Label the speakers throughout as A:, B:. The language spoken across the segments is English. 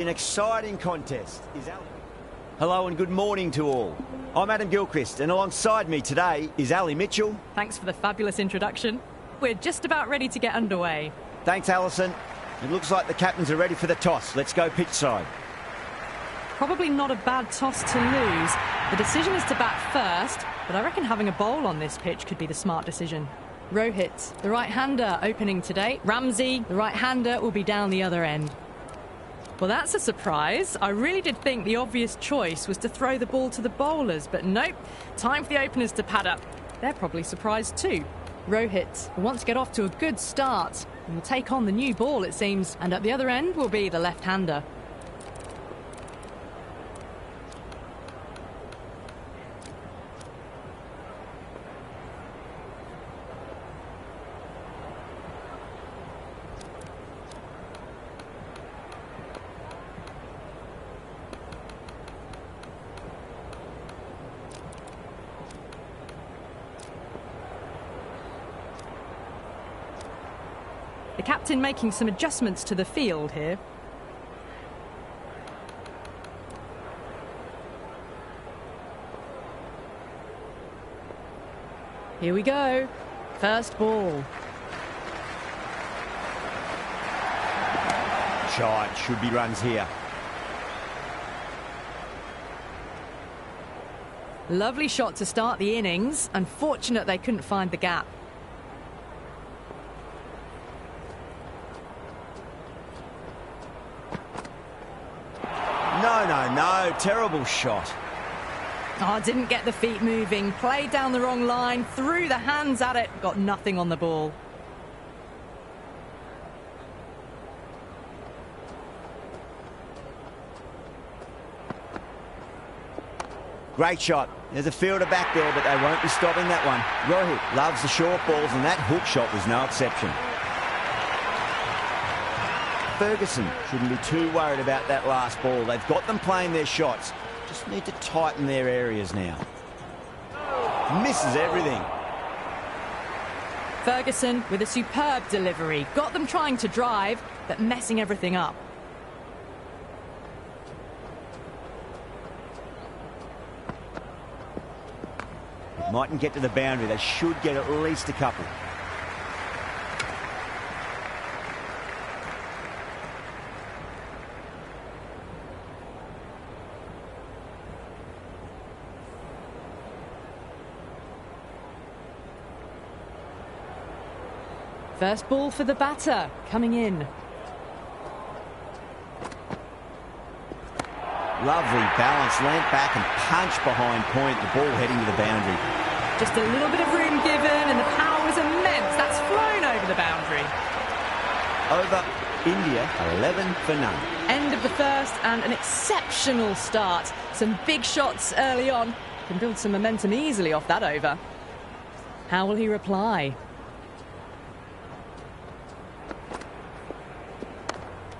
A: An exciting contest is Ali. Hello and good morning to all. I'm Adam Gilchrist and alongside me today is Ali Mitchell.
B: Thanks for the fabulous introduction. We're just about ready to get underway.
A: Thanks, Alison. It looks like the captains are ready for the toss. Let's go pitch side.
B: Probably not a bad toss to lose. The decision is to bat first, but I reckon having a bowl on this pitch could be the smart decision. Rohit, the right-hander, opening today. Ramsey, the right-hander, will be down the other end. Well, that's a surprise. I really did think the obvious choice was to throw the ball to the bowlers, but nope. Time for the openers to pad up. They're probably surprised too. Rohit will want to get off to a good start and will take on the new ball, it seems. And at the other end will be the left-hander. The captain making some adjustments to the field here. Here we go. First ball.
A: Shot, should be runs here.
B: Lovely shot to start the innings. Unfortunate they couldn't find the gap.
A: No, terrible shot.
B: Oh, didn't get the feet moving, played down the wrong line, threw the hands at it, got nothing on the ball.
A: Great shot. There's a fielder back there, but they won't be stopping that one. Rohit loves the short balls, and that hook shot was no exception. Ferguson shouldn't be too worried about that last ball. They've got them playing their shots. Just need to tighten their areas now. Misses everything.
B: Ferguson with a superb delivery. Got them trying to drive, but messing everything up.
A: Mightn't get to the boundary. They should get at least a couple.
B: First ball for the batter, coming in.
A: Lovely balance, leant back and punched behind point, the ball heading to the boundary.
B: Just a little bit of room given and the power was immense. That's flown over the boundary.
A: Over India, 11 for none.
B: End of the first and an exceptional start. Some big shots early on. Can build some momentum easily off that over. How will he reply?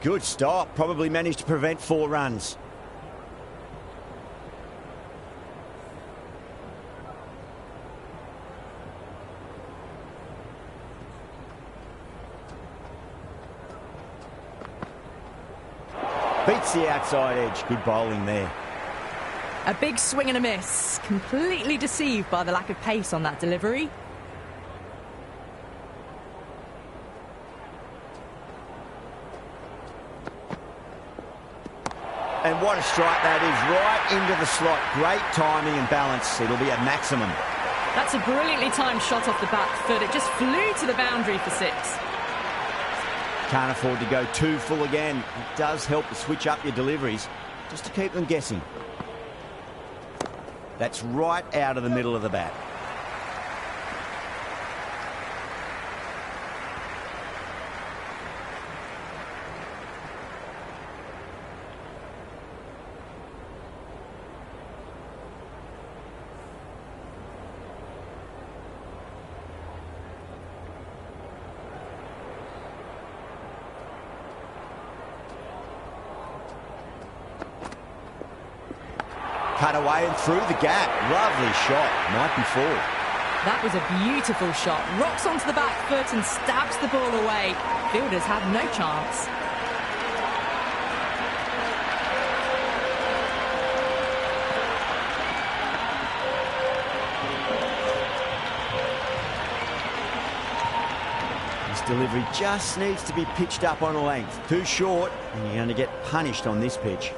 A: Good stop, probably managed to prevent 4 runs. Beats the outside edge, good bowling there.
B: A big swing and a miss. Completely deceived by the lack of pace on that delivery.
A: And what a strike that is, right into the slot. Great timing and balance. It'll be a maximum.
B: That's a brilliantly timed shot off the back foot. It just flew to the boundary for 6.
A: Can't afford to go too full again. It does help to switch up your deliveries, just to keep them guessing. That's right out of the middle of the bat. Cut away and through the gap. Lovely shot. Might be 4.
B: That was a beautiful shot. Rocks onto the back foot and stabs the ball away. Fielders have no chance.
A: delivery just needs to be pitched up on a length. Too short, and you're going to get punished on this pitch.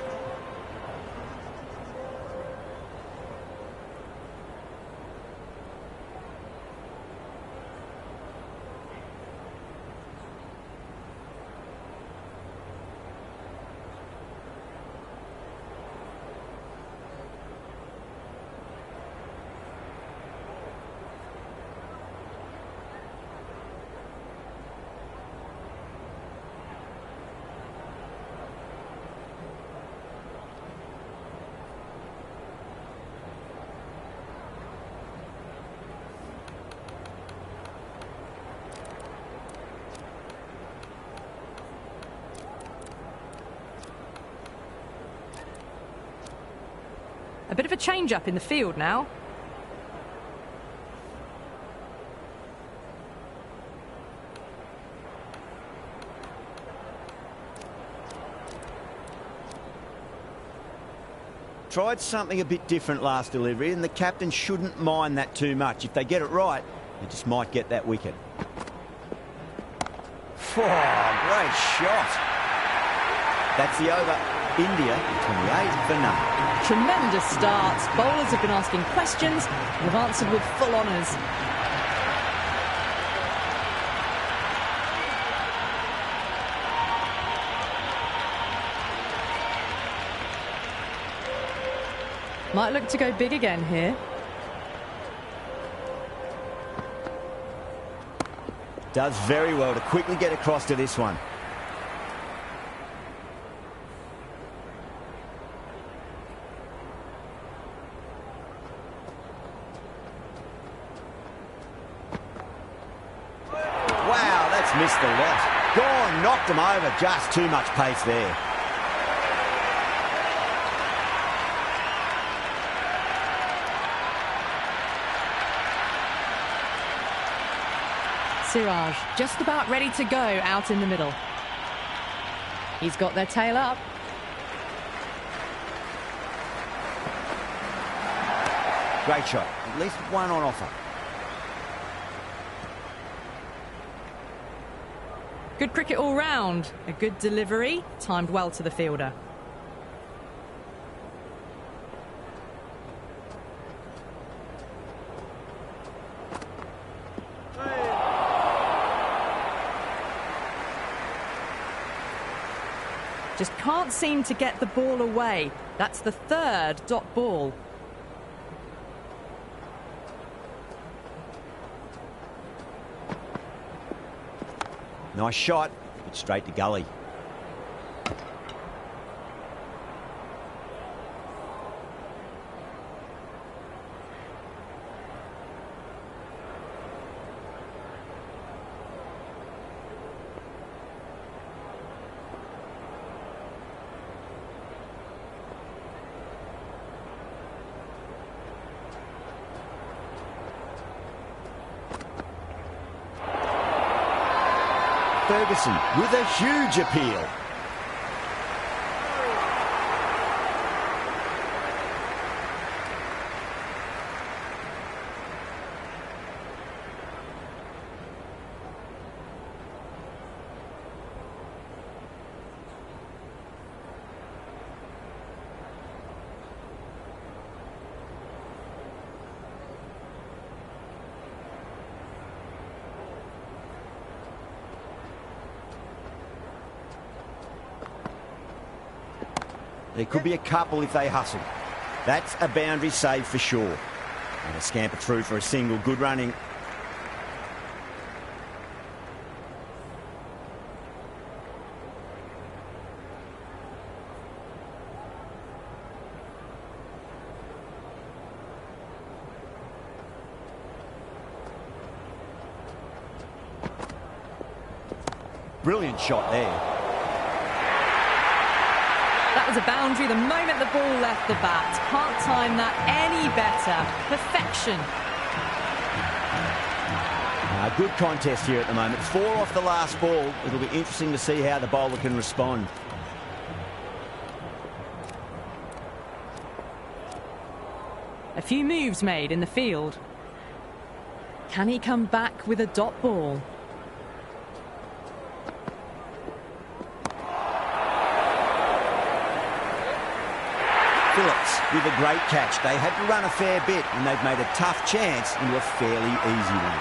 B: A bit of a change-up in the field now.
A: Tried something a bit different last delivery, and the captain shouldn't mind that too much. If they get it right, they just might get that wicket. Oh, great shot. That's the over. India 28 for none.
B: Tremendous starts. Bowlers have been asking questions and have answered with full honours. Might look to go big again here.
A: Does very well to quickly get across to this one. Wow, that's missed the lot. Gone, knocked him over. Just too much pace there.
B: Siraj just about ready to go out in the middle. He's got their tail up.
A: Great shot. At least one on offer.
B: Good cricket all round. A good delivery, timed well to the fielder. Just can't seem to get the ball away. That's the third dot ball.
A: Nice shot, but straight to gully. Ferguson with a huge appeal. There could be a couple if they hustle. That's a boundary save for sure. And a scamper through for a single. Good running. Brilliant shot there.
B: That was a boundary the moment the ball left the bat. Can't time that any better. Perfection.
A: Good contest here at the moment. 4 off the last ball. It'll be interesting to see how the bowler can respond.
B: A few moves made in the field. Can he come back with a dot ball?
A: Phillips with a great catch. They had to run a fair bit, and they've made a tough chance into a fairly easy one.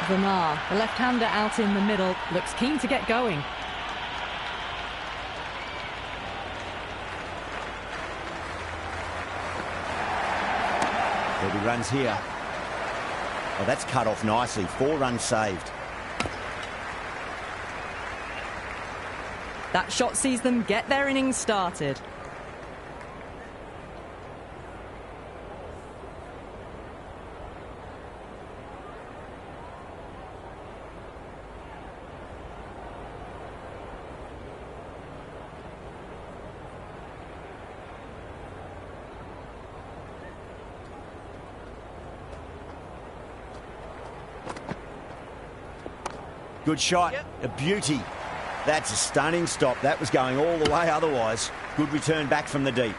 B: Vermar, the left-hander out in the middle, looks keen to get going.
A: There'll be runs here. Oh, that's cut off nicely. 4 runs saved.
B: That shot sees them get their innings started.
A: Good shot, a beauty. That's a stunning stop. That was going all the way otherwise. Good return back from the deep.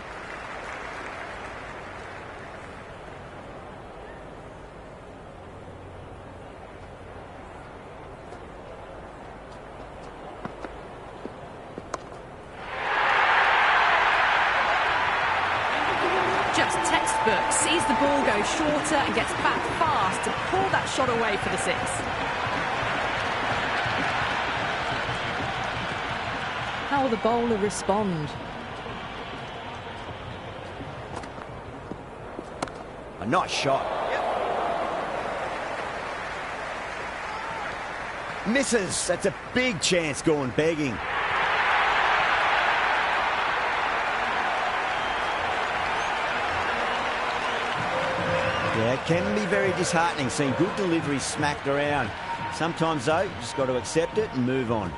B: Just textbook, sees the ball go shorter and gets back fast to pull that shot away for the 6. How will the bowler respond?
A: A nice shot. Misses. That's a big chance going begging. Yeah, it can be very disheartening seeing good deliveries smacked around. Sometimes, though, you just got to accept it and move on.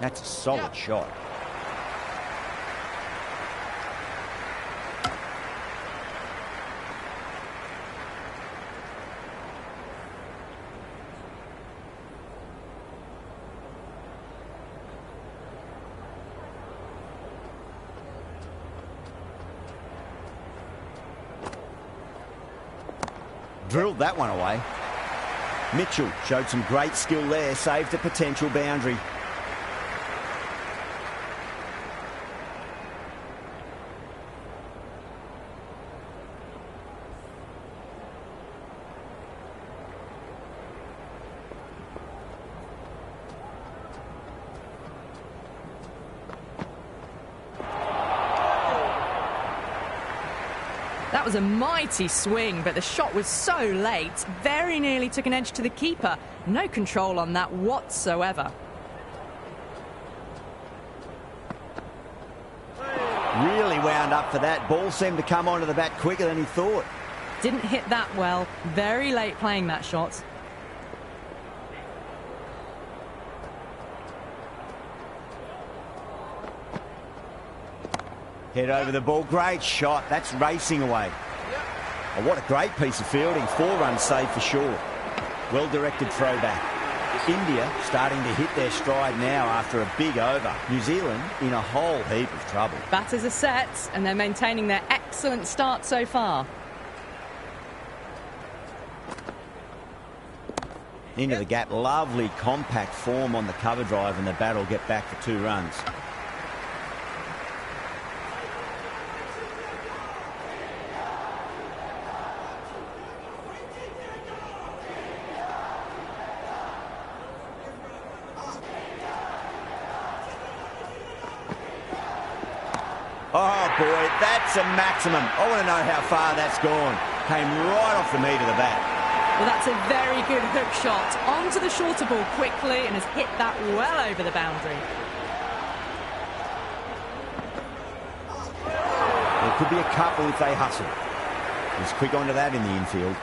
A: That's a solid shot. Drilled that one away. Mitchell showed some great skill there, saved a potential boundary.
B: That was a mighty swing, but the shot was so late. Very nearly took an edge to the keeper. No control on that whatsoever.
A: Really wound up for that. Ball seemed to come onto the bat quicker than he thought.
B: Didn't hit that well. Very late playing that shot.
A: Head over the ball. Great shot. That's racing away. Oh, what a great piece of fielding. 4 runs saved for sure. Well-directed throwback. India starting to hit their stride now after a big over. New Zealand in a whole heap of trouble.
B: Batters are set, and they're maintaining their excellent start so far.
A: Into the gap. Lovely compact form on the cover drive, and the bat will get back for 2 runs. Oh, boy, that's a maximum. I want to know how far that's gone. Came right off the meat of the bat.
B: Well, that's a very good hook shot. Onto the shorter ball quickly and has hit that well over the boundary.
A: There could be a couple if they hustle. He's quick onto that in the infield.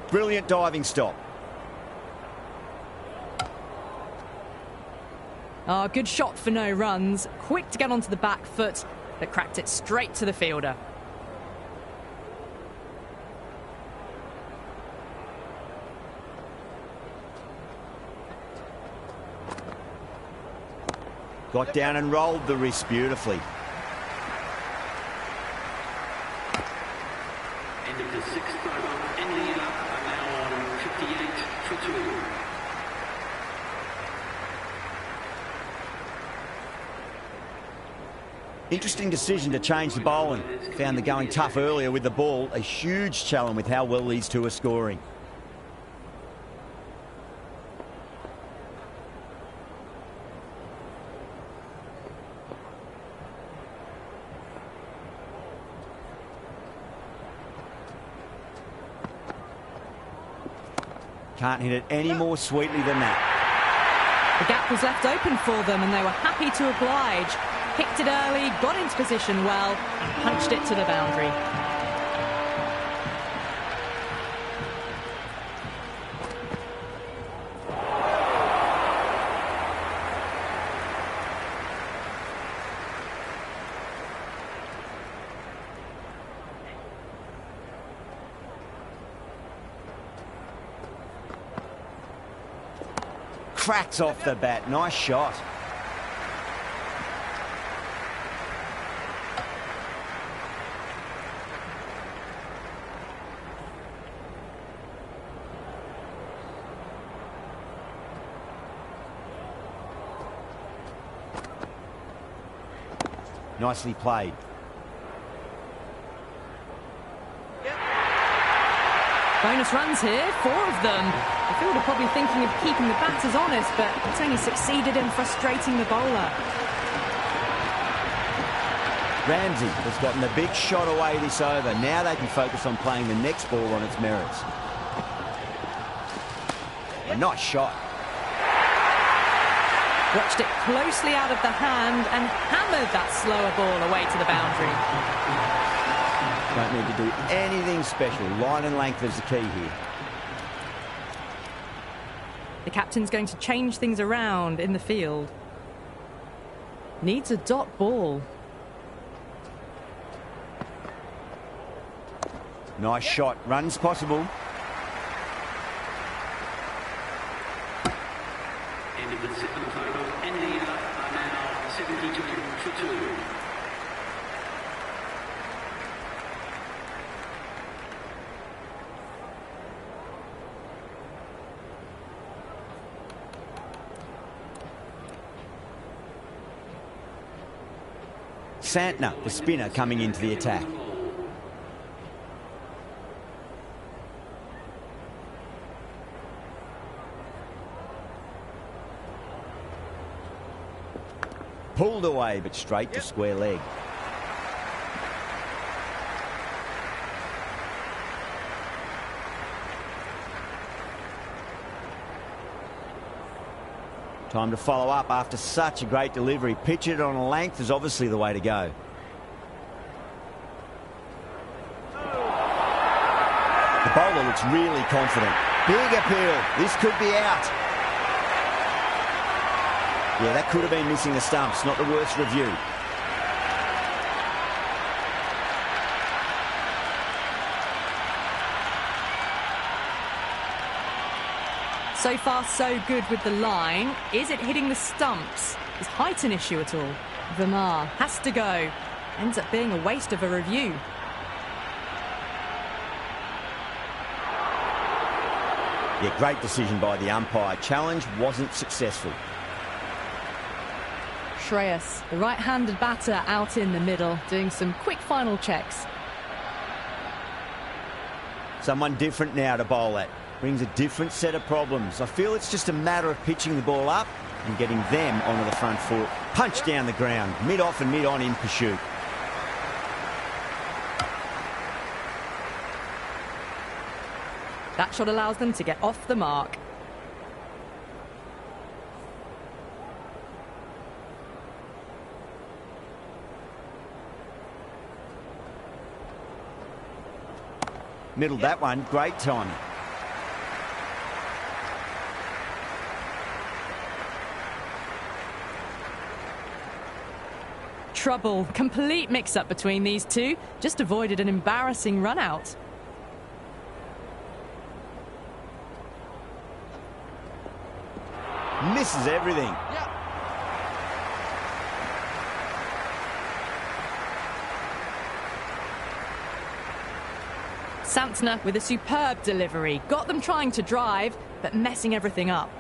A: Brilliant diving stop.
B: Oh, good shot for no runs. Quick to get onto the back foot, but cracked it straight to the fielder.
A: Got down and rolled the wrist beautifully.
C: End of the sixth over. India are now on 58 for 2.
A: Interesting decision to change the bowling. Found the going tough earlier with the ball. A huge challenge with how well these two are scoring. Can't hit it any more sweetly than that.
B: The gap was left open for them and they were happy to oblige. Picked it early, got into position well, and punched it to the boundary.
A: Cracks off the bat. Nice shot. Nicely played.
B: Bonus runs here, 4 of them. The fielder probably thinking of keeping the batters honest, but it's only succeeded in frustrating the bowler.
A: Ramsey has gotten the big shot away this over. Now they can focus on playing the next ball on its merits. A nice shot.
B: Watched it closely out of the hand and hammered that slower ball away to the boundary.
A: Don't need to do anything special. Line and length is the key here.
B: The captain's going to change things around in the field. Needs a dot ball.
A: Nice shot. Runs possible.
C: End of the seventh over. India are now 72 for 2.
A: Santner, the spinner, coming into the attack. Pulled away, but straight to square leg. Time to follow up after such a great delivery. Pitch it on a length is obviously the way to go. The bowler looks really confident. Big appeal. This could be out. Yeah, that could have been missing the stumps. Not the worst review.
B: So far, so good with the line. Is it hitting the stumps? Is height an issue at all? Verma has to go. Ends up being a waste of a review.
A: Yeah, great decision by the umpire. Challenge wasn't successful.
B: Shreyas, the right-handed batter, out in the middle, doing some quick final checks.
A: Someone different now to bowl at. Brings a different set of problems. I feel it's just a matter of pitching the ball up and getting them onto the front foot. Punch down the ground, mid-off and mid-on in pursuit.
B: That shot allows them to get off the mark.
A: Middled that one, great timing.
B: trouble. Complete mix-up between these two. Just avoided an embarrassing run-out.
A: Misses everything.
B: Santner with a superb delivery. Got them trying to drive, but messing everything up.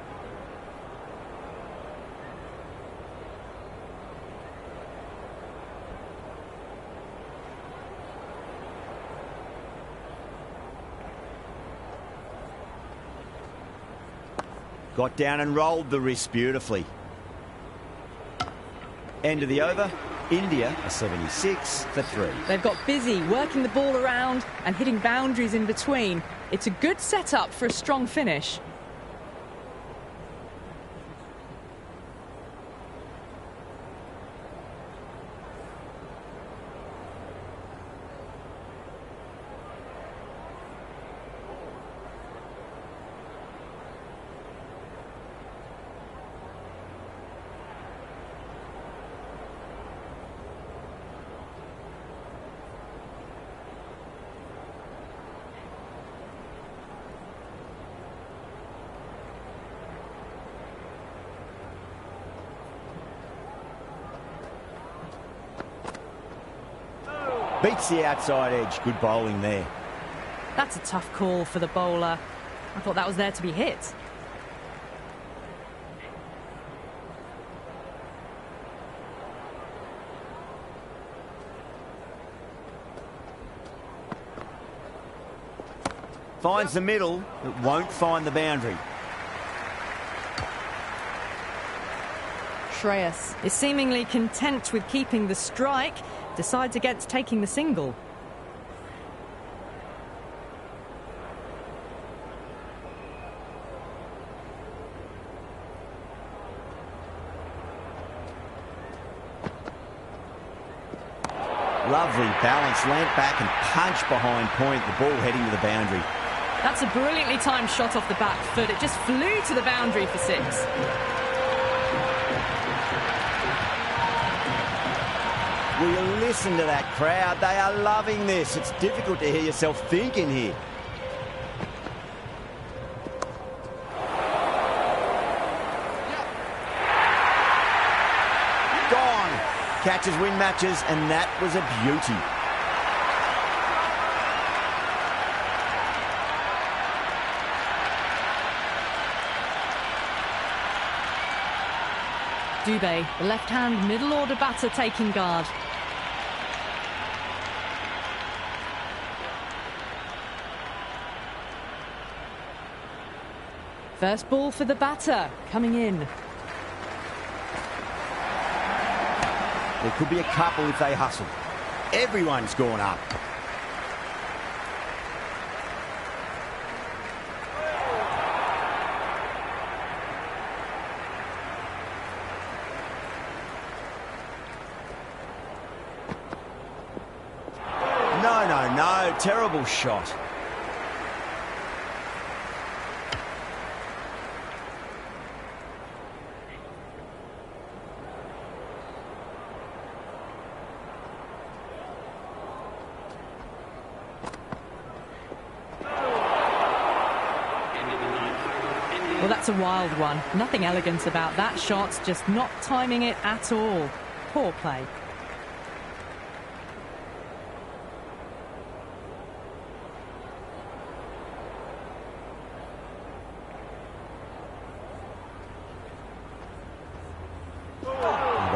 A: Got down and rolled the wrist beautifully. End of the over. India a 76 for 3.
B: They've got busy working the ball around and hitting boundaries in between. It's a good setup for a strong finish.
A: Beats the outside edge. Good bowling there.
B: That's a tough call for the bowler. I thought that was there to be hit.
A: Finds the middle, but won't find the boundary.
B: Shreyas is seemingly content with keeping the strike, decides against taking the single.
A: Lovely balance, land back and punch behind point, the ball heading to the boundary.
B: That's a brilliantly timed shot off the back foot. It just flew to the boundary for 6.
A: Will you listen to that crowd? They are loving this. It's difficult to hear yourself thinking here. Gone. Catches win matches, and that was a beauty.
B: Dubé, the left-hand middle-order batter, taking guard. First ball for the batter, coming in.
A: There could be a couple if they hustle. Everyone's gone up. No, terrible shot.
B: Well, that's a wild one. Nothing elegant about that shot, just not timing it at all. Poor play.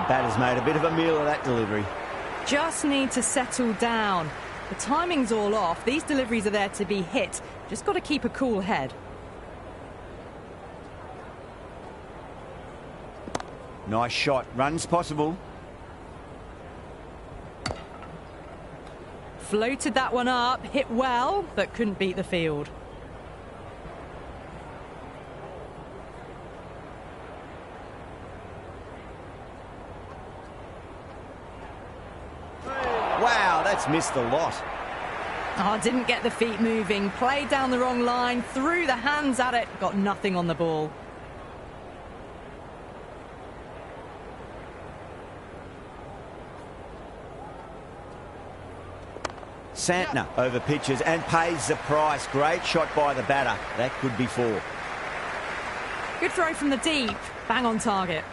A: The batter's made a bit of a meal of that delivery.
B: Just need to settle down. The timing's all off. These deliveries are there to be hit. Just got to keep a cool head.
A: Nice shot. Runs possible.
B: Floated that one up, hit well, but couldn't beat the field.
A: Wow, that's missed a lot.
B: Oh, didn't get the feet moving, played down the wrong line, threw the hands at it, got nothing on the ball.
A: Santner over pitches and pays the price. Great shot by the batter. That could be 4.
B: Good throw from the deep. Bang on target.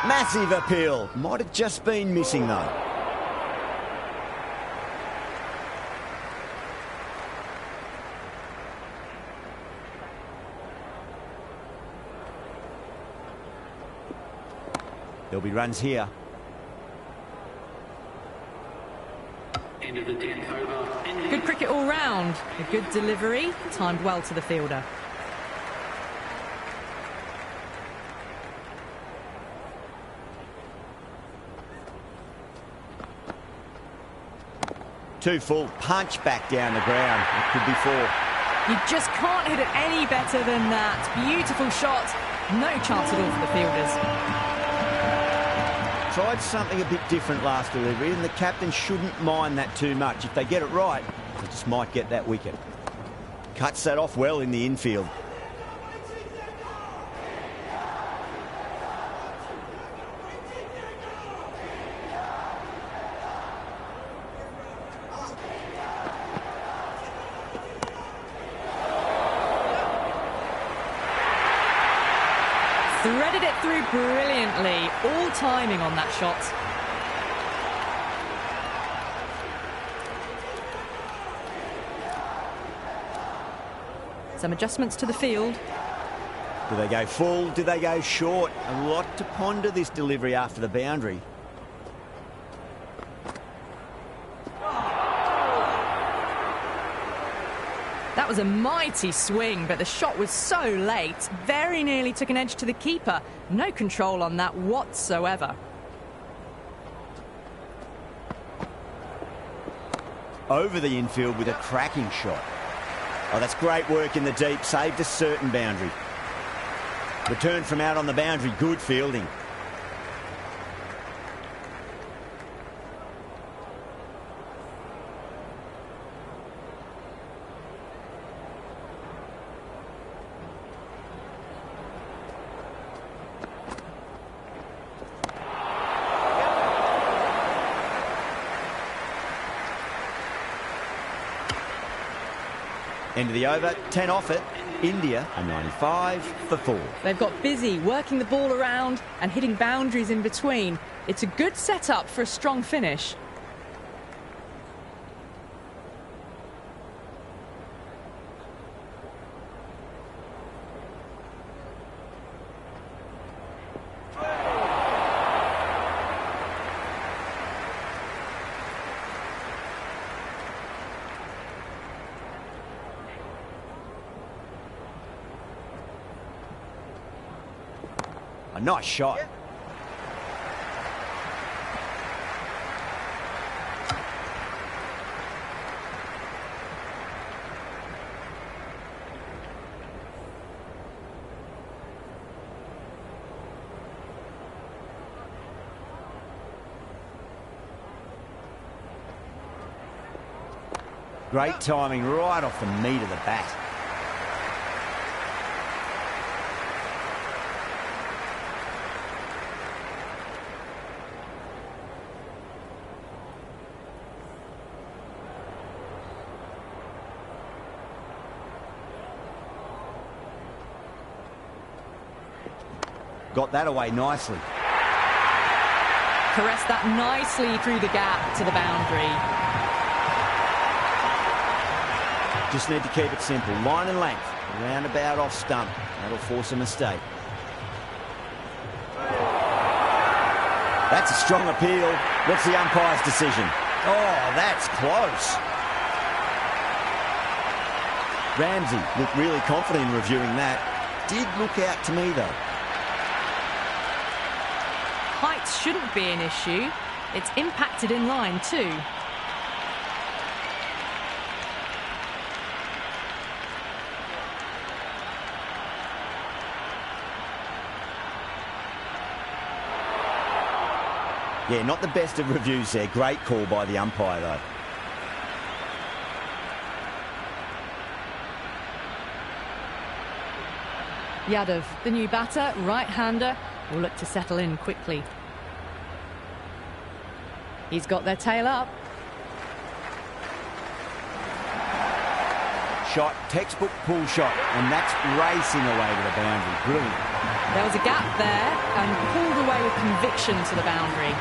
A: Massive appeal. Might have just been missing though. There'll be runs here.
C: End of the 10th over. India.
B: Good cricket all round. A good delivery, timed well to the fielder.
A: Too full, punch back down the ground. It could be 4.
B: You just can't hit it any better than that. Beautiful shot. No chance at all for the fielders.
A: Tried something a bit different last delivery, and the captain shouldn't mind that too much. If they get it right, they just might get that wicket. Cuts that off well in the infield.
B: Threaded it through brilliantly. All timing on that shot. Some adjustments to the field.
A: Do they go full? Do they go short? A lot to ponder this delivery after the boundary.
B: That was a mighty swing, but the shot was so late. Very nearly took an edge to the keeper. No control on that whatsoever.
A: Over the infield with a cracking shot. Oh, that's great work in the deep. Saved a certain boundary. Return from out on the boundary. Good fielding. End of the over, 10 off it. India a 95 for 4.
B: They've got busy working the ball around and hitting boundaries in between. It's a good setup for a strong finish.
A: A nice shot. Great timing right off the meat of the bat. Got that away nicely.
B: Caressed that nicely through the gap to the boundary.
A: Just need to keep it simple. Line and length. Roundabout off stump. That'll force a mistake. That's a strong appeal. What's the umpire's decision? Oh, that's close. Ramsey looked really confident in reviewing that. Did look out to me, though.
B: Height shouldn't be an issue. It's impacted in line too.
A: Yeah, not the best of reviews there. Great call by the umpire, though.
B: Yadav, the new batter, right-hander, will look to settle in quickly. He's got their tail up.
A: Shot, textbook pull shot, and that's racing away to the boundary. Brilliant.
B: There was a gap there and pulled away with conviction to the boundary.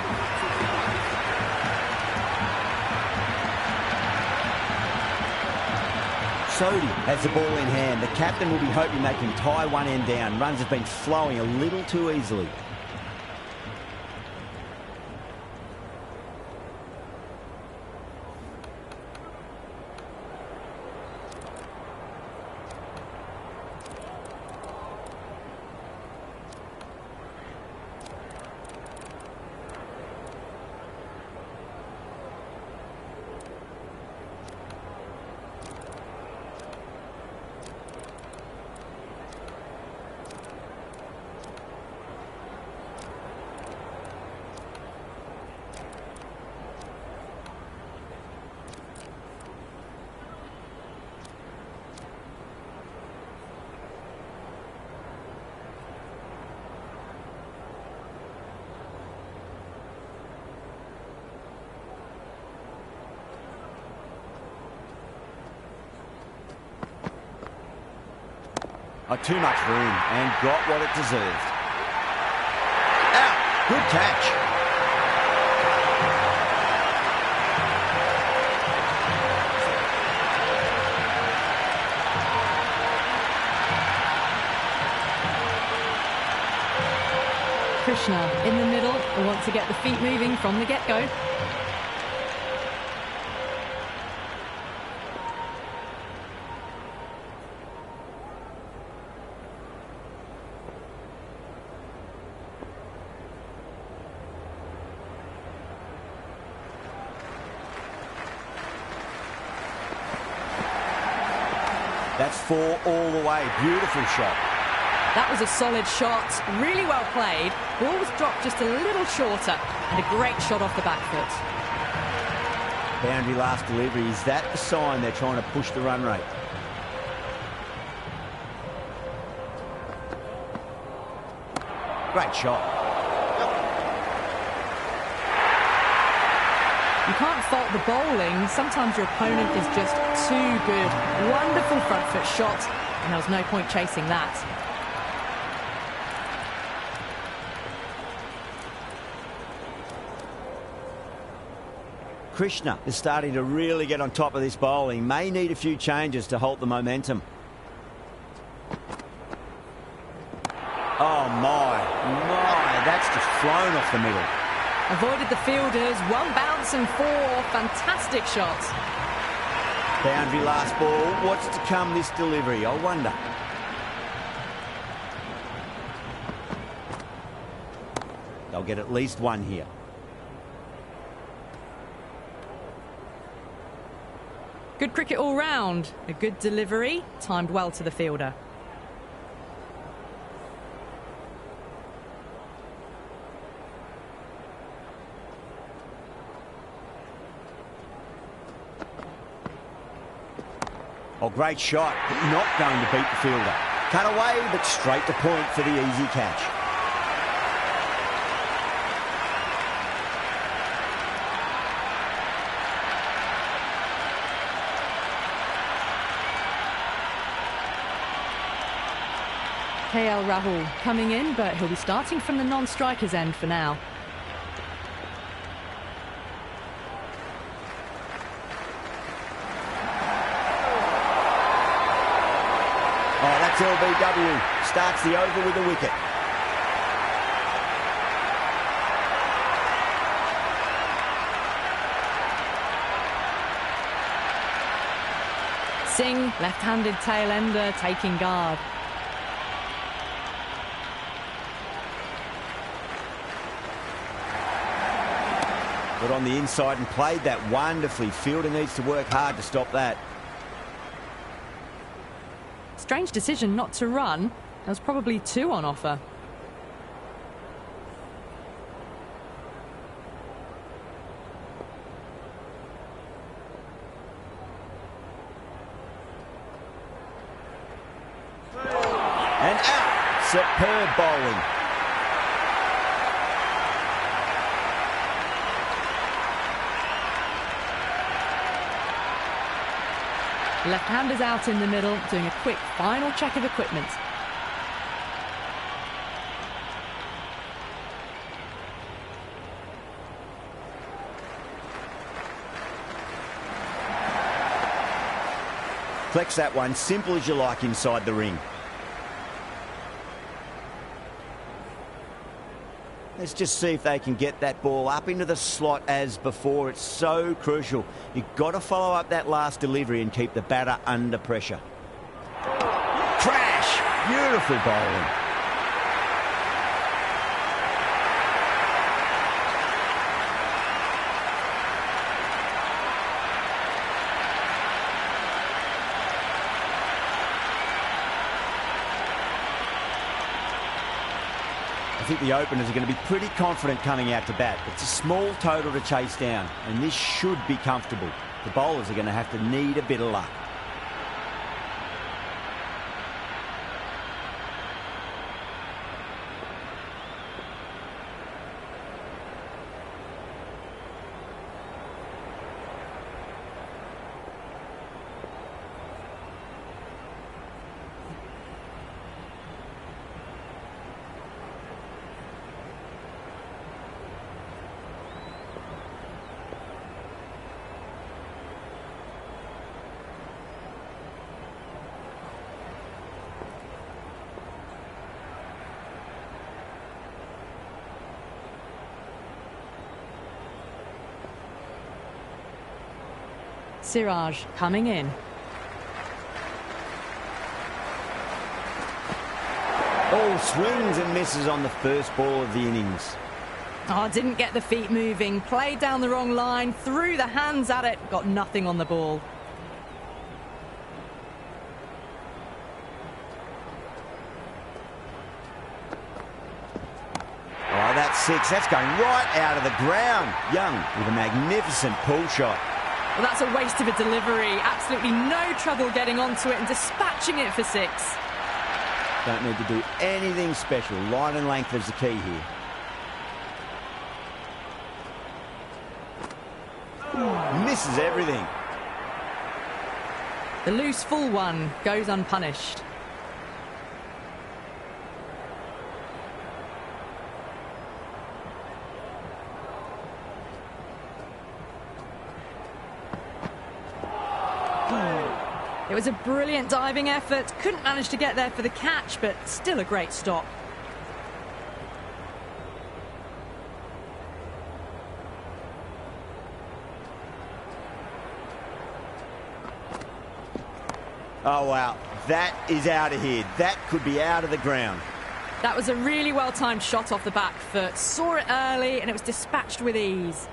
A: Sodhi has the ball in hand. The captain will be hoping they can tie one end down. Runs have been flowing a little too easily. Oh, too much room and got what it deserved. Out. Good catch.
B: Krishna in the middle will want to get the feet moving from the get-go.
A: That's 4 all the way. Beautiful shot.
B: That was a solid shot, really well played. Ball was dropped just a little shorter and a great shot off the back foot.
A: Boundary last delivery. Is that the sign they're trying to push the run rate? Great shot.
B: You can't fault the bowling. Sometimes your opponent is just too good. Wonderful front foot shot, and there was no point chasing that.
A: Krishna is starting to really get on top of this bowling. May need a few changes to halt the momentum. Oh my, that's just flown off the middle.
B: Avoided the fielders, 1 bounce and 4. Fantastic shots.
A: Boundary last ball. What's to come this delivery? I wonder. They'll get at least 1 here.
B: Good cricket all round. A good delivery, timed well to the fielder.
A: Oh, great shot. Not going to beat the fielder. Cut away, but straight to point for the easy catch.
B: KL Rahul coming in, but he'll be starting from the non-striker's end for now.
A: Oh, that's LBW. Starts the over with a wicket.
B: Singh, left-handed tail ender, taking guard.
A: Got on the inside and played that wonderfully. Fielder needs to work hard to stop that.
B: Strange decision not to run. There was probably 2 on offer.
A: And out. Superb bowling.
B: Left-handers out in the middle, doing a quick final check of equipment.
A: Flex that one, simple as you like inside the ring. Let's just see if they can get that ball up into the slot as before. It's so crucial. You've got to follow up that last delivery and keep the batter under pressure. Crash! Beautiful bowling. I think the openers are going to be pretty confident coming out to bat. It's a small total to chase down, and this should be comfortable. The bowlers are going to have to need a bit of luck.
B: Siraj coming in.
A: All swings and misses on the first ball of the innings.
B: Oh, didn't get the feet moving, played down the wrong line, threw the hands at it, got nothing on the ball.
A: Oh, that's six. That's going right out of the ground. Young with a magnificent pull shot.
B: Well, that's a waste of a delivery. Absolutely no trouble getting onto it and dispatching it for six.
A: Don't need to do anything special. Line and length is the key here. Misses everything.
B: The loose full one goes unpunished. It was a brilliant diving effort. Couldn't manage to get there for the catch, but still a great stop.
A: Oh, wow. That is out of here. That could be out of the ground.
B: That was a really well-timed shot off the back foot. Saw it early, and it was dispatched with ease.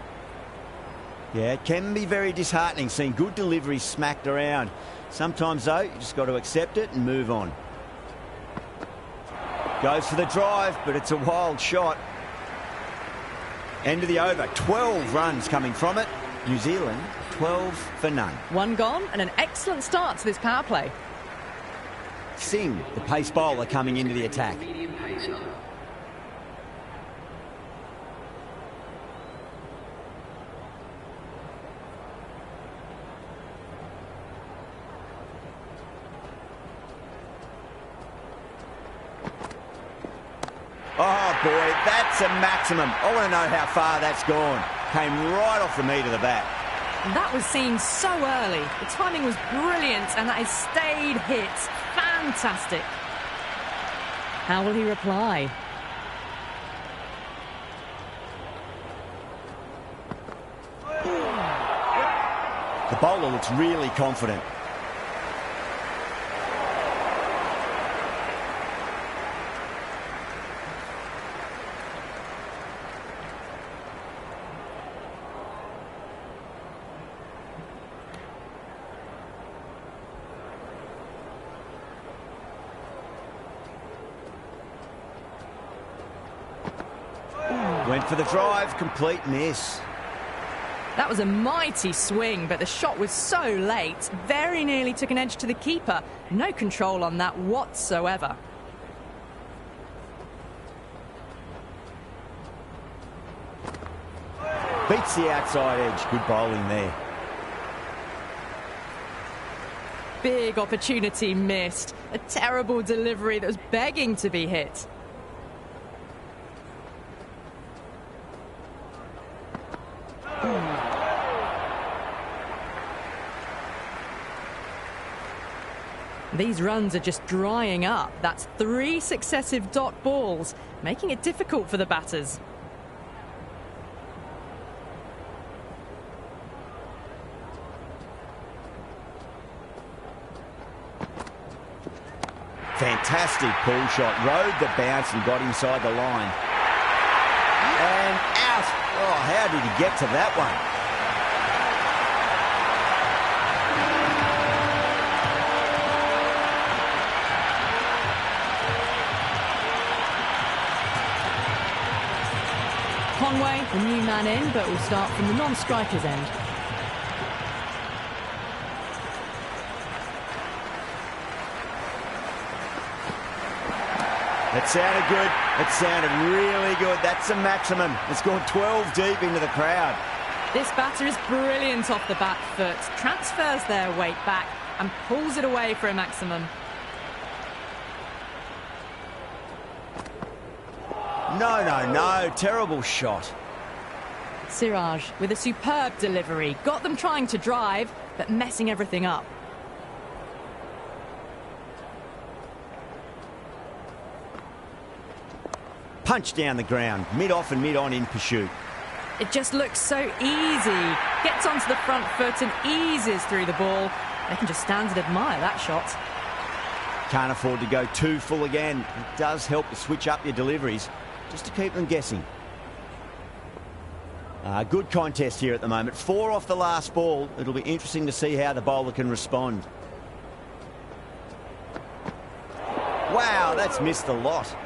A: Yeah, it can be very disheartening seeing good deliveries smacked around. Sometimes, though, you just got to accept it and move on. Goes for the drive, but it's a wild shot. End of the over. 12 runs coming from it. New Zealand, 12 for none.
B: One gone, and an excellent start to this power play.
A: Singh, the pace bowler, coming into the attack.
C: Medium pacer.
A: Oh, boy, that's a maximum. I want to know how far that's gone. Came right off the meat of the bat.
B: That was seen so early. The timing was brilliant, and that is stayed hits. Fantastic. How will he reply?
A: The bowler looks really confident. Went for the drive, complete miss.
B: That was a mighty swing, but the shot was so late. Very nearly took an edge to the keeper. No control on that whatsoever.
A: Beats the outside edge. Good bowling there.
B: Big opportunity missed. A terrible delivery that was begging to be hit. These runs are just drying up. That's 3 successive dot balls, making it difficult for the batters.
A: Fantastic pull shot. Rode the bounce and got inside the line. And out. Oh, how did he get to that one?
B: Conway, the new man in, but will start from the non-striker's end.
A: It sounded good. It sounded really good. That's a maximum. It's gone 12 deep into the crowd.
B: This batter is brilliant off the back foot. Transfers their weight back and pulls it away for a maximum.
A: No. Terrible shot.
B: Siraj with a superb delivery. Got them trying to drive, but messing everything up.
A: Punch down the ground, mid-off and mid-on in pursuit.
B: It just looks so easy. Gets onto the front foot and eases through the ball. They can just stand and admire that shot.
A: Can't afford to go too full again. It does help to switch up your deliveries, just to keep them guessing. Good contest here at the moment. 4 off the last ball. It'll be interesting to see how the bowler can respond. Wow, that's missed a lot.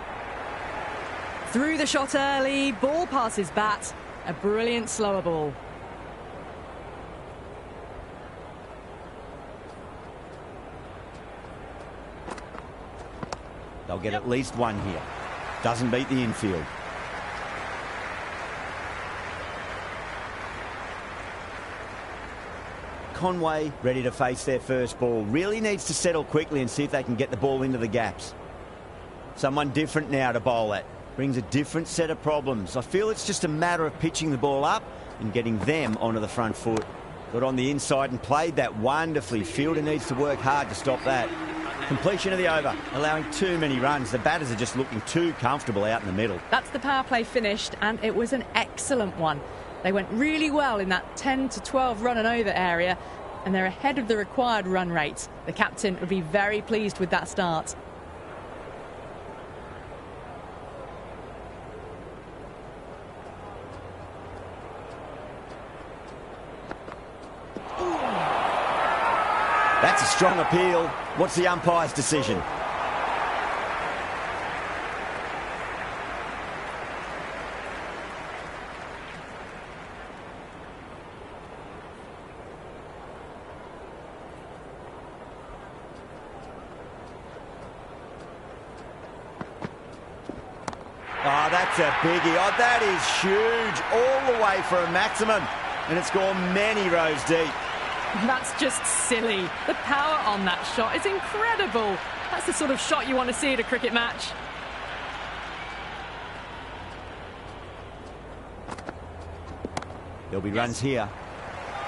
B: Through the shot early, ball past his bat. A brilliant slower ball.
A: They'll get at least one here. Doesn't beat the infield. Conway ready to face their first ball. Really needs to settle quickly and see if they can get the ball into the gaps. Someone different now to bowl at. Brings a different set of problems. I feel it's just a matter of pitching the ball up and getting them onto the front foot. Got on the inside and played that wonderfully. Fielder needs to work hard to stop that. Completion of the over, allowing too many runs. The batters are just looking too comfortable out in the middle.
B: That's the power play finished, and it was an excellent one. They went really well in that 10 to 12 run and over area, and they're ahead of the required run rate. The captain would be very pleased with that start.
A: That's a strong appeal. What's the umpire's decision? Oh, that's a biggie. Oh, that is huge. All the way for a maximum. And it's gone many rows deep.
B: That's just silly. The power on that shot is incredible. That's the sort of shot you want to see at a cricket match.
A: There'll be runs here.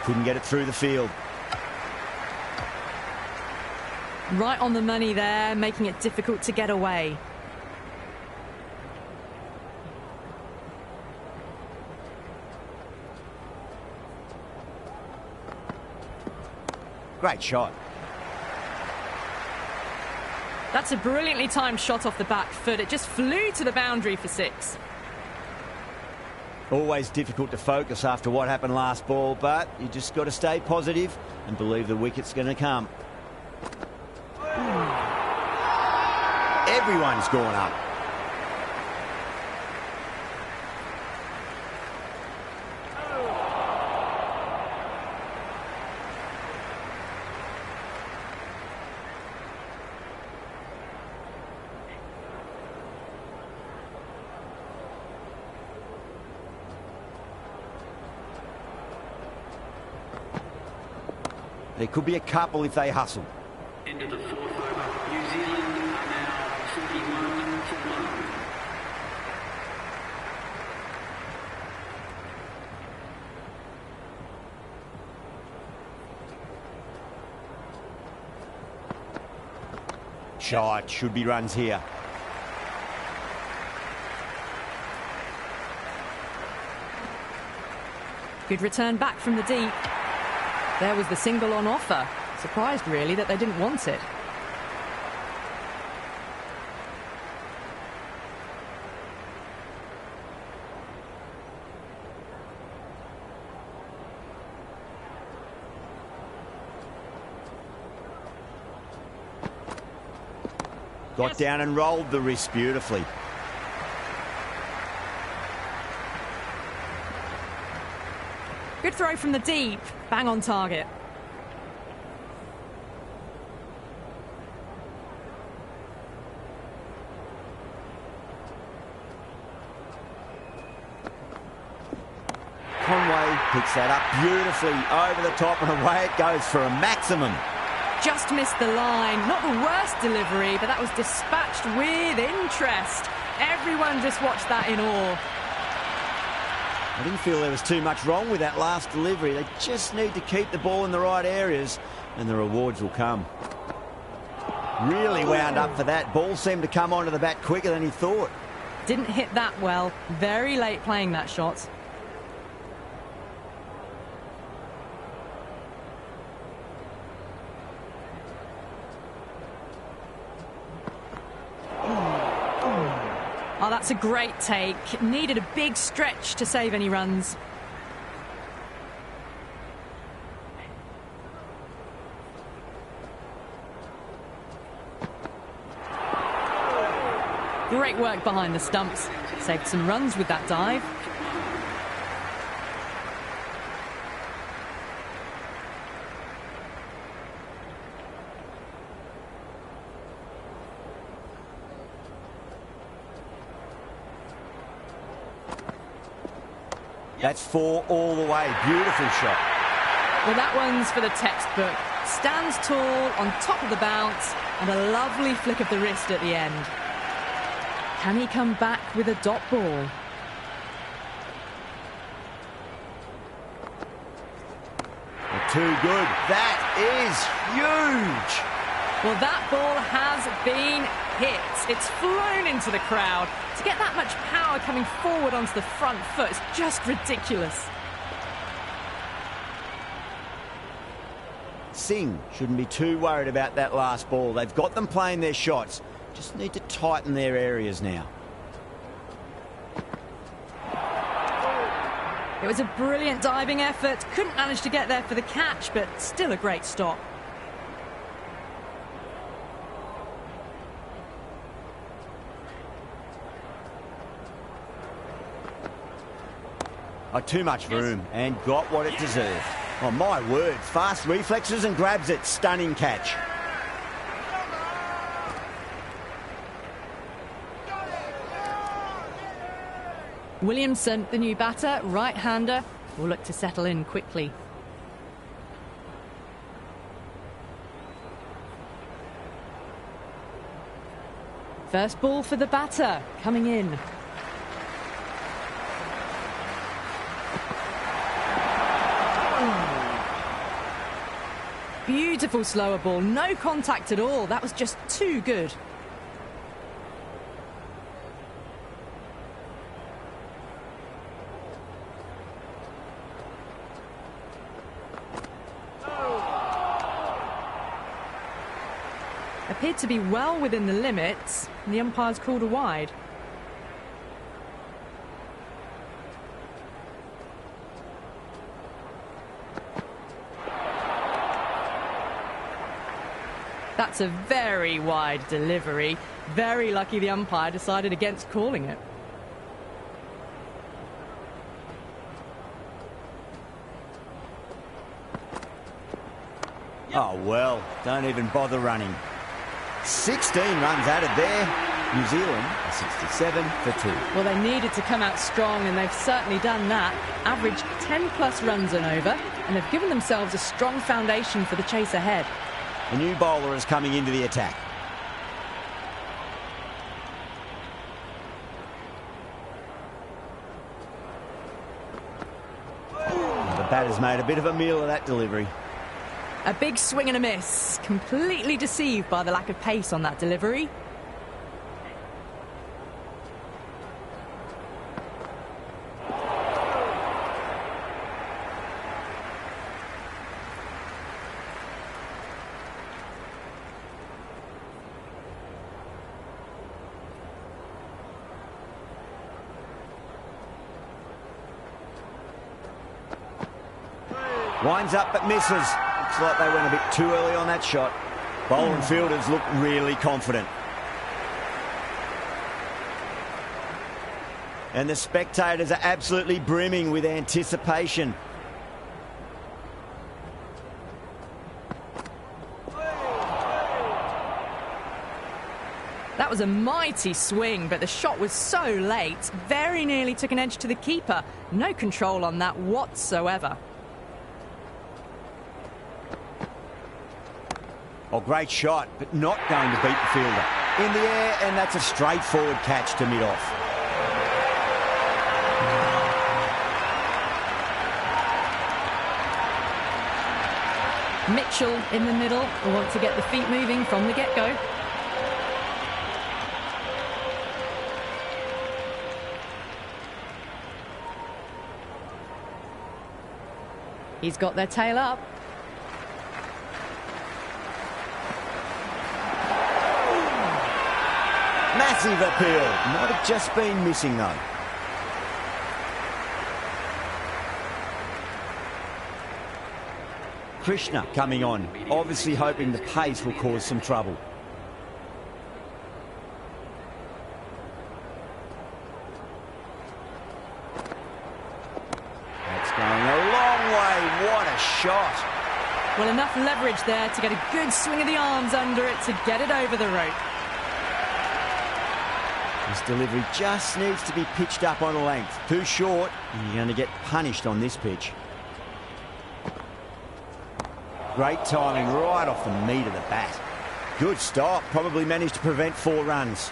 A: Couldn't get it through the field.
B: Right on the money there, making it difficult to get away.
A: Great shot.
B: That's a brilliantly timed shot off the back foot. It just flew to the boundary for 6.
A: Always difficult to focus after what happened last ball, but you just got to stay positive and believe the wicket's going to come. Everyone's gone up. There could be a couple if they hustle.
C: End of the fourth over. New Zealand are now 41 for 1.
A: Shot, should be runs here.
B: Good return back from the deep. There was the single on offer. Surprised, really, that they didn't want it.
A: Got down and rolled the wrist beautifully.
B: Good throw from the deep. Bang on target.
A: Conway picks that up beautifully over the top and away it goes for a maximum.
B: Just missed the line. Not the worst delivery, but that was dispatched with interest. Everyone just watched that in awe.
A: I didn't feel there was too much wrong with that last delivery. They just need to keep the ball in the right areas and the rewards will come. Really wound up for that. Ball seemed to come onto the bat quicker than he thought.
B: Didn't hit that well. Very late playing that shot. Oh, that's a great take. Needed a big stretch to save any runs. Great work behind the stumps. Saved some runs with that dive.
A: That's 4 all the way. Beautiful shot.
B: Well, that one's for the textbook. Stands tall on top of the bounce and a lovely flick of the wrist at the end. Can he come back with a dot ball?
A: Too good. That is huge.
B: Well, that ball has been hit. It's flown into the crowd. To get that much power coming forward onto the front foot is just ridiculous.
A: Singh shouldn't be too worried about that last ball. They've got them playing their shots. Just need to tighten their areas now.
B: It was a brilliant diving effort. Couldn't manage to get there for the catch, but still a great stop.
A: Oh, too much room and got what it deserved. Oh, my word. Fast reflexes and grabs it. Stunning catch.
B: Williamson, the new batter, right-hander, will look to settle in quickly. First ball for the batter, coming in. Beautiful slower ball, no contact at all. That was just too good. Appeared to be well within the limits, and the umpire's called a wide. That's a very wide delivery. Very lucky the umpire decided against calling it.
A: Oh, well, don't even bother running. 16 runs added there. New Zealand are 67 for 2.
B: Well, they needed to come out strong, and they've certainly done that. Averaged 10-plus runs and over, and they've given themselves a strong foundation for the chase ahead.
A: A new bowler is coming into the attack. The batter's made a bit of a meal of that delivery.
B: A big swing and a miss. Completely deceived by the lack of pace on that delivery.
A: Winds up but misses. Looks like they went a bit too early on that shot. Bowler and fielders look really confident. And the spectators are absolutely brimming with anticipation.
B: That was a mighty swing, but the shot was so late. Very nearly took an edge to the keeper. No control on that whatsoever.
A: Oh, great shot, but not going to beat the fielder. In the air, and that's a straightforward catch to mid-off.
B: Mitchell in the middle will want to get the feet moving from the get-go. He's got their tail up.
A: Massive appeal. Might have just been missing, though. Krishna coming on, obviously hoping the pace will cause some trouble. That's going a long way. What a shot.
B: Well, enough leverage there to get a good swing of the arms under it to get it over the rope.
A: This delivery just needs to be pitched up on a length. Too short, and you're going to get punished on this pitch. Great timing right off the meat of the bat. Good stop. Probably managed to prevent 4 runs.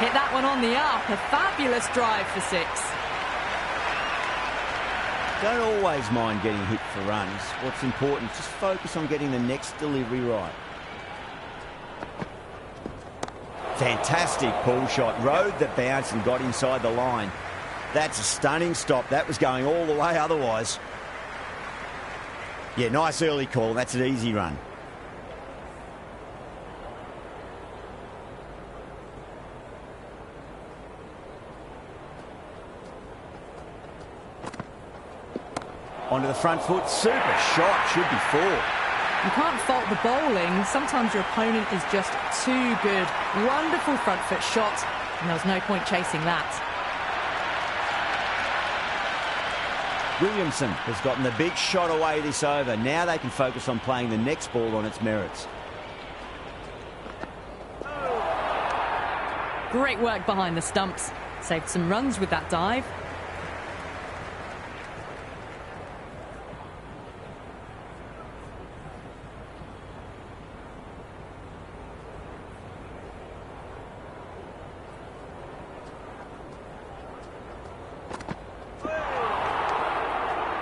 B: Hit that one on the up. A fabulous drive for 6.
A: Don't always mind getting hit for runs. What's important is just focus on getting the next delivery right. Fantastic pull shot. Rode the bounce and got inside the line. That's a stunning stop. That was going all the way otherwise. Yeah, nice early call. That's an easy run. Onto the front foot. Super shot. Should be 4.
B: You can't fault the bowling. Sometimes your opponent is just too good. Wonderful front foot shot, and there was no point chasing that.
A: Williamson has gotten the big shot away this over. Now they can focus on playing the next ball on its merits.
B: Great work behind the stumps. Saved some runs with that dive.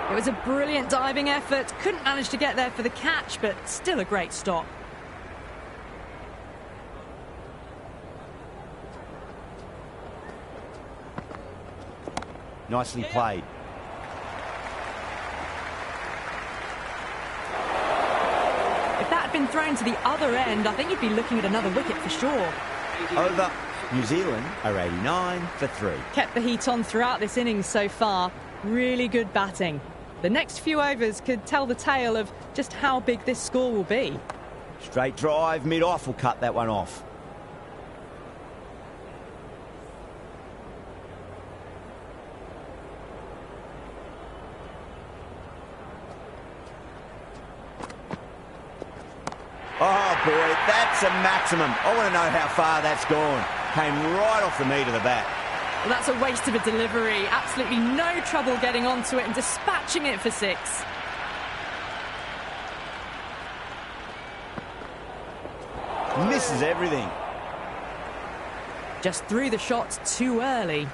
B: It was a brilliant diving effort. Couldn't manage to get there for the catch, but still a great stop.
A: Nicely played.
B: If that had been thrown to the other end, I think you'd be looking at another wicket for sure.
A: Over. New Zealand are 89 for 3.
B: Kept the heat on throughout this innings so far. Really good batting. The next few overs could tell the tale of just how big this score will be.
A: Straight drive, mid-off will cut that one off. Oh boy, that's a maximum. I want to know how far that's gone. Came right off the meat of the bat.
B: Well, that's a waste of a delivery. Absolutely no trouble getting onto it and dispatching it for 6.
A: Misses everything.
B: Just threw the shot too early.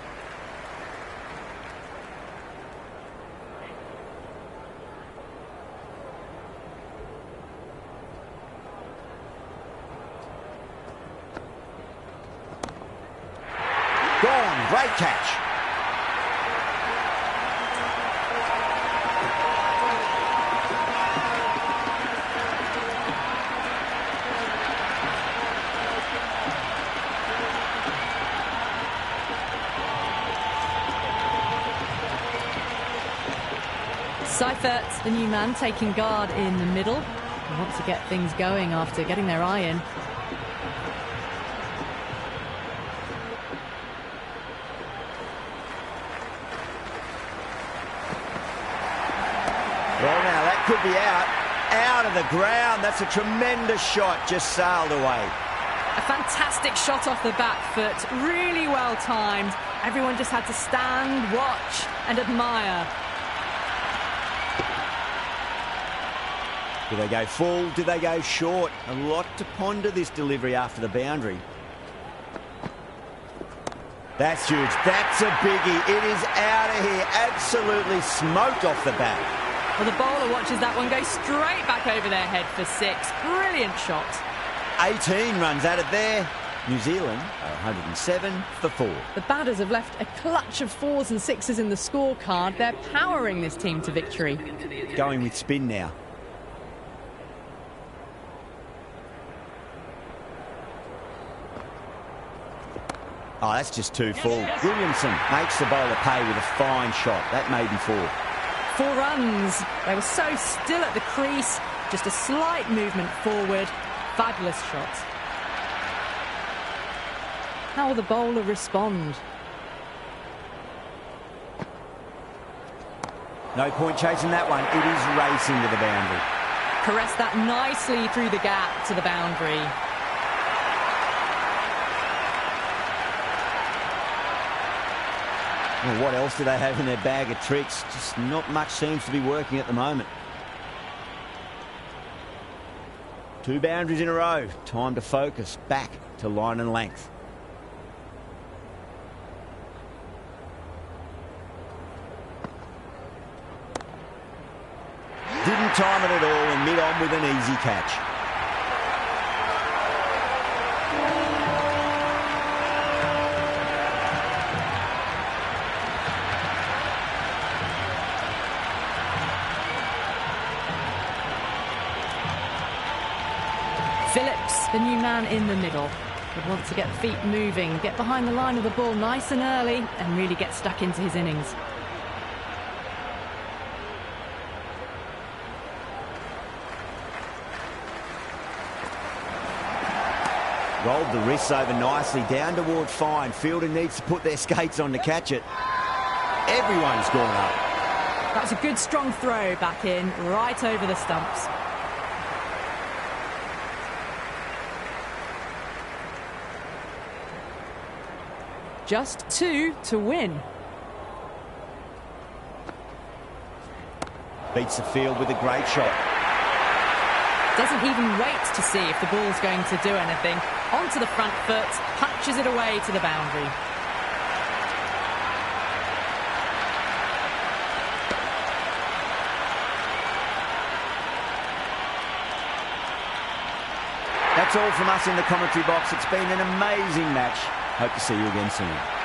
A: Gone, great catch.
B: Seifert, the new man, taking guard in the middle. They want to get things going after getting their eye in.
A: Well, now that could be out of the ground. That's a tremendous shot, just sailed away.
B: A fantastic shot off the back foot, really well timed. Everyone just had to stand, watch and admire.
A: Do they go full? Do they go short? A lot to ponder this delivery after the boundary. That's huge. That's a biggie. It is out of here. Absolutely smoked off the bat.
B: Well, the bowler watches that one go straight back over their head for 6. Brilliant shot.
A: 18 runs at it there. New Zealand are 107 for 4.
B: The batters have left a clutch of 4s and 6s in the scorecard. They're powering this team to victory.
A: Going with spin now. Oh, that's just too full. Williamson makes the bowler pay with a fine shot. That may be 4.
B: 4 runs. They were so still at the crease. Just a slight movement forward. Fabulous shot. How will the bowler respond?
A: No point chasing that one. It is racing to the boundary.
B: Caressed that nicely through the gap to the boundary.
A: Well, what else do they have in their bag of tricks? Just not much seems to be working at the moment. 2 boundaries in a row. Time to focus back to line and length. Didn't time it at all and mid-on with an easy catch.
B: Phillips, the new man in the middle, would want to get feet moving, get behind the line of the ball nice and early and really get stuck into his innings.
A: Rolled the wrists over nicely, down toward fine. Fielder needs to put their skates on to catch it. Everyone's gone up.
B: That's a good strong throw back in, right over the stumps. Just 2 to win.
A: Beats the field with a great shot.
B: Doesn't even wait to see if the ball's going to do anything. Onto the front foot, punches it away to the boundary.
A: That's all from us in the commentary box. It's been an amazing match. Hope to see you again soon.